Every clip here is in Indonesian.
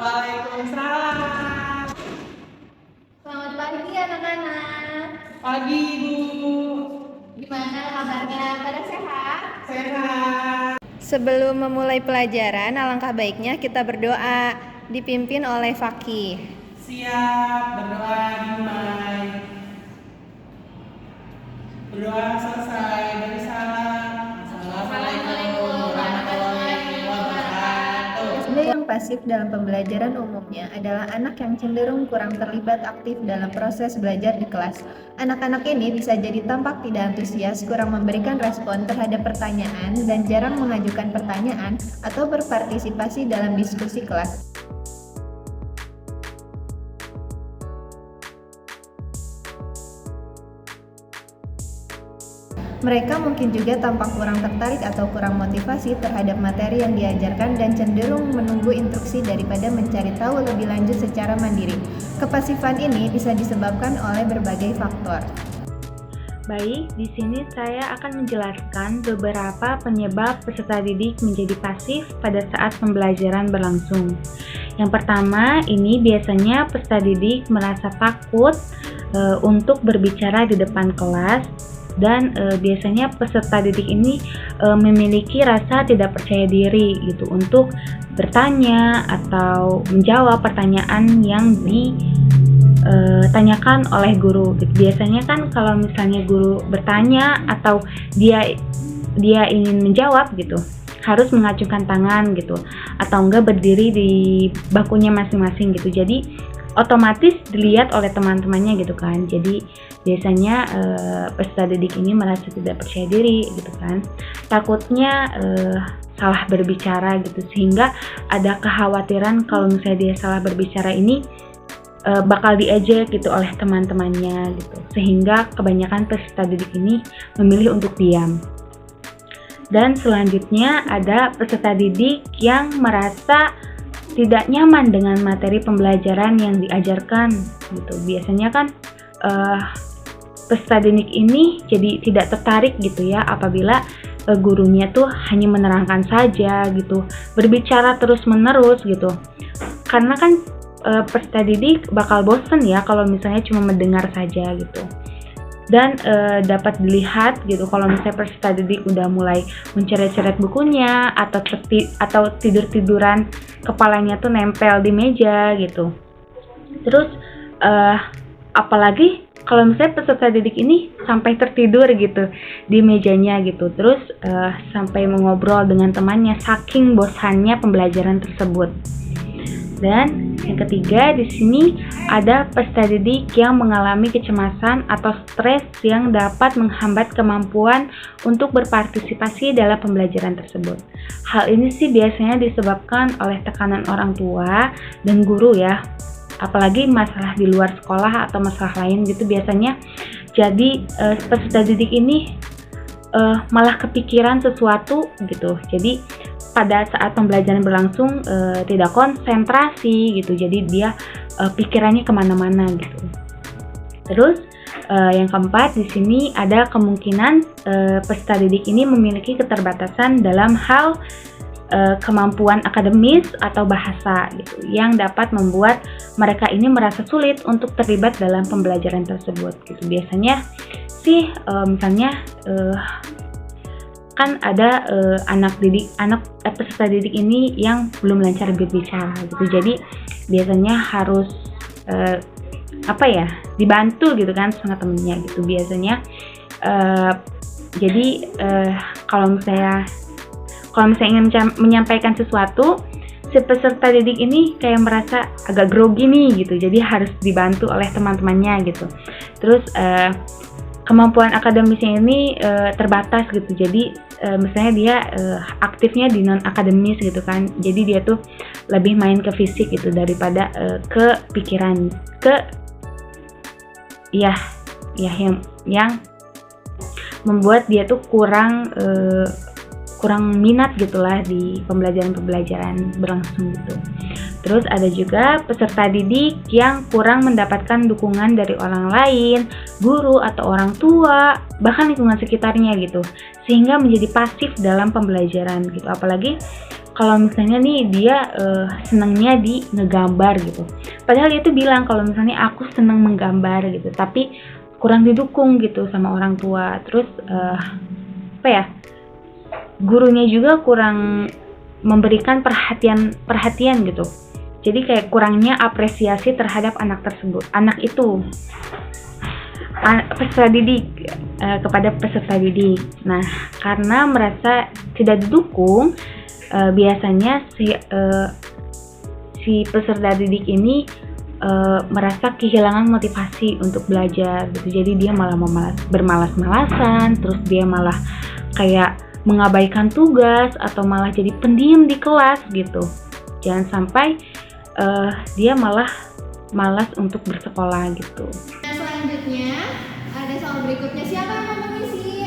Waalaikumsalam. Selamat pagi anak-anak. Pagi Ibu. Gimana kabarnya? Pada sehat? Sehat. Sebelum memulai pelajaran, alangkah baiknya kita berdoa, dipimpin oleh Fakih. Siap, berdoa dimulai. Berdoa selesai, beri salam. Assalamualaikum warahmatullahi wabarakatuh. SD yang pasif dalam pembelajaran umumnya adalah anak yang cenderung kurang terlibat aktif dalam proses belajar di kelas. Anak-anak ini bisa jadi tampak tidak antusias, kurang memberikan respon terhadap pertanyaan, dan jarang mengajukan pertanyaan atau berpartisipasi dalam diskusi kelas. Mereka mungkin juga tampak kurang tertarik atau kurang motivasi terhadap materi yang diajarkan dan cenderung menunggu instruksi daripada mencari tahu lebih lanjut secara mandiri. Kepasifan ini bisa disebabkan oleh berbagai faktor. Baik, di sini saya akan menjelaskan beberapa penyebab peserta didik menjadi pasif pada saat pembelajaran berlangsung. Yang pertama, ini biasanya peserta didik merasa takut untuk berbicara di depan kelas. Dan biasanya peserta didik ini memiliki rasa tidak percaya diri gitu untuk bertanya atau menjawab pertanyaan yang ditanyakan oleh guru gitu. Biasanya kan kalau misalnya guru bertanya atau dia ingin menjawab gitu, harus mengacungkan tangan gitu atau enggak berdiri di bakunya masing-masing gitu. Jadi otomatis dilihat oleh teman-temannya gitu kan. Jadi biasanya peserta didik ini merasa tidak percaya diri gitu kan, takutnya salah berbicara gitu, sehingga ada kekhawatiran kalau misalnya dia salah berbicara ini bakal diejek gitu oleh teman-temannya gitu, sehingga kebanyakan peserta didik ini memilih untuk diam. Dan selanjutnya ada peserta didik yang merasa tidak nyaman dengan materi pembelajaran yang diajarkan gitu. Biasanya kan peserta didik ini jadi tidak tertarik gitu ya apabila gurunya tuh hanya menerangkan saja gitu, berbicara terus-menerus gitu. Karena kan peserta didik bakal bosen ya kalau misalnya cuma mendengar saja gitu. Dan dapat dilihat gitu kalau misalnya peserta didik udah mulai mencoret-coret bukunya atau tidur-tiduran, kepalanya tuh nempel di meja gitu. Terus apalagi kalau misalnya peserta didik ini sampai tertidur gitu di mejanya gitu, terus sampai mengobrol dengan temannya saking bosannya pembelajaran tersebut. Dan yang ketiga, di sini ada peserta didik yang mengalami kecemasan atau stres yang dapat menghambat kemampuan untuk berpartisipasi dalam pembelajaran tersebut. Hal ini sih biasanya disebabkan oleh tekanan orang tua dan guru ya. Apalagi masalah di luar sekolah atau masalah lain gitu, biasanya jadi peserta didik ini malah kepikiran sesuatu gitu. Jadi pada saat pembelajaran berlangsung tidak konsentrasi gitu, jadi dia pikirannya kemana-mana gitu. Terus yang keempat, di sini ada kemungkinan peserta didik ini memiliki keterbatasan dalam hal kemampuan akademis atau bahasa gitu, yang dapat membuat mereka ini merasa sulit untuk terlibat dalam pembelajaran tersebut gitu. Biasanya sih misalnya kan ada peserta didik ini yang belum lancar berbicara gitu, jadi biasanya harus dibantu gitu kan sama temennya gitu biasanya. Jadi kalau misalnya ingin menyampaikan sesuatu, si peserta didik ini kayak merasa agak grogi nih gitu, jadi harus dibantu oleh teman-temannya gitu. Terus kemampuan akademisnya ini terbatas gitu. Jadi misalnya dia aktifnya di non akademis gitu kan. Jadi dia tuh lebih main ke fisik gitu daripada ke pikiran, ke yang membuat dia tuh kurang minat gitulah di pembelajaran berlangsung gitu. Terus ada juga peserta didik yang kurang mendapatkan dukungan dari orang lain, guru atau orang tua, bahkan lingkungan sekitarnya gitu, sehingga menjadi pasif dalam pembelajaran gitu. Apalagi kalau misalnya nih dia senangnya di ngegambar gitu. Padahal dia tuh bilang kalau misalnya aku senang menggambar gitu, tapi kurang didukung gitu sama orang tua. Terus gurunya juga kurang memberikan perhatian gitu. Jadi kayak kurangnya apresiasi terhadap anak tersebut, anak itu, peserta didik, kepada peserta didik. Nah, karena merasa tidak didukung, biasanya si peserta didik ini merasa kehilangan motivasi untuk belajar gitu. Jadi dia malah bermalas-malasan, terus dia malah kayak mengabaikan tugas atau malah jadi pendiam di kelas gitu. Jangan sampai dia malah malas untuk bersekolah gitu. Nah, selanjutnya ada soal berikutnya. Siapa yang mau mengisi?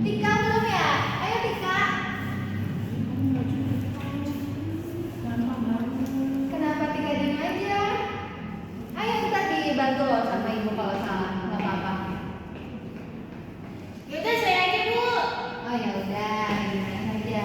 Tika belum ya? Ayo Tika. Kenapa Tika diam aja? Ayo kita dibantu sama ibu kalau salah, nggak apa-apa. Yaudah saya aja Bu. Oh ya udah, gimana saja.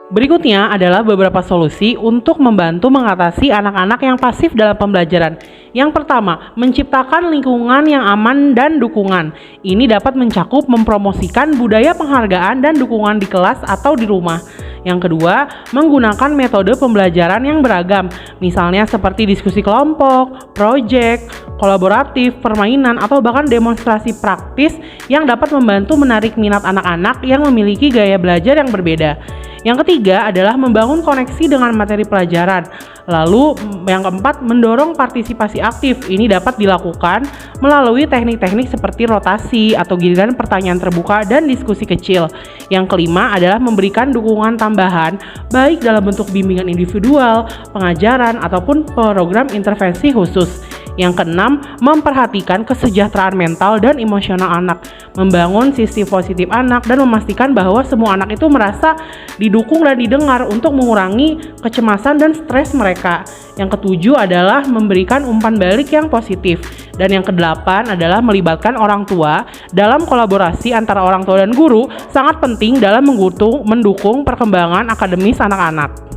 Berikutnya adalah beberapa solusi untuk membantu mengatasi anak-anak yang pasif dalam pembelajaran. Yang pertama, menciptakan lingkungan yang aman dan dukungan. Ini dapat mencakup mempromosikan budaya penghargaan dan dukungan di kelas atau di rumah. Yang kedua, menggunakan metode pembelajaran yang beragam, misalnya seperti diskusi kelompok, proyek, kolaboratif, permainan, atau bahkan demonstrasi praktis yang dapat membantu menarik minat anak-anak yang memiliki gaya belajar yang berbeda. Yang ketiga adalah membangun koneksi dengan materi pelajaran. Lalu yang keempat, mendorong partisipasi aktif. Ini dapat dilakukan melalui teknik-teknik seperti rotasi atau giliran pertanyaan terbuka dan diskusi kecil. Yang kelima adalah memberikan dukungan tambahan baik dalam bentuk bimbingan individual, pengajaran, ataupun program intervensi khusus. Yang keenam, memperhatikan kesejahteraan mental dan emosional anak, membangun sisi positif anak dan memastikan bahwa semua anak itu merasa didukung dan didengar untuk mengurangi kecemasan dan stres mereka. Yang ketujuh adalah memberikan umpan balik yang positif. Dan yang kedelapan adalah melibatkan orang tua dalam kolaborasi antara orang tua dan guru, sangat penting dalam mendukung perkembangan akademis anak-anak.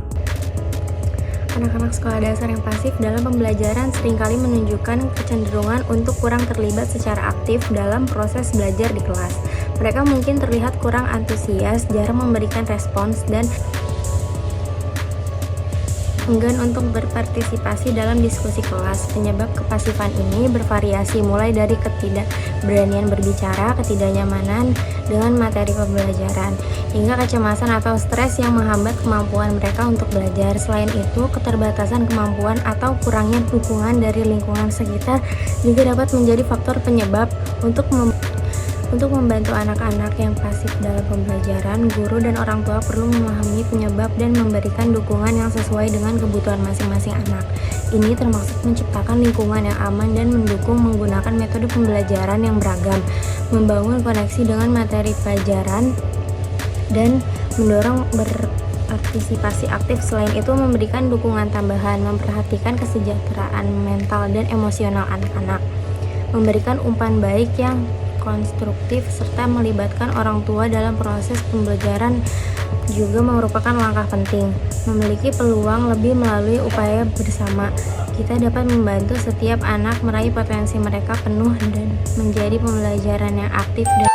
Anak-anak sekolah dasar yang pasif dalam pembelajaran seringkali menunjukkan kecenderungan untuk kurang terlibat secara aktif dalam proses belajar di kelas. Mereka mungkin terlihat kurang antusias, jarang memberikan respons, dan enggan untuk berpartisipasi dalam diskusi kelas. Penyebab kepasifan ini bervariasi, mulai dari ketidakberanian berbicara, ketidaknyamanan dengan materi pembelajaran, hingga kecemasan atau stres yang menghambat kemampuan mereka untuk belajar. Selain itu, keterbatasan kemampuan atau kurangnya dukungan dari lingkungan sekitar juga dapat menjadi faktor penyebab. Untuk membantu anak-anak yang pasif dalam pembelajaran, guru dan orang tua perlu memahami penyebab dan memberikan dukungan yang sesuai dengan kebutuhan masing-masing anak. Ini termasuk menciptakan lingkungan yang aman dan mendukung menggunakan metode pembelajaran yang beragam, membangun koneksi dengan materi pelajaran, dan mendorong berpartisipasi aktif. Selain itu, memberikan dukungan tambahan, memperhatikan kesejahteraan mental dan emosional anak-anak, memberikan umpan baik yang konstruktif, serta melibatkan orang tua dalam proses pembelajaran juga merupakan langkah penting. Memiliki peluang lebih melalui upaya bersama, kita dapat membantu setiap anak meraih potensi mereka penuh dan menjadi pembelajaran yang aktif dan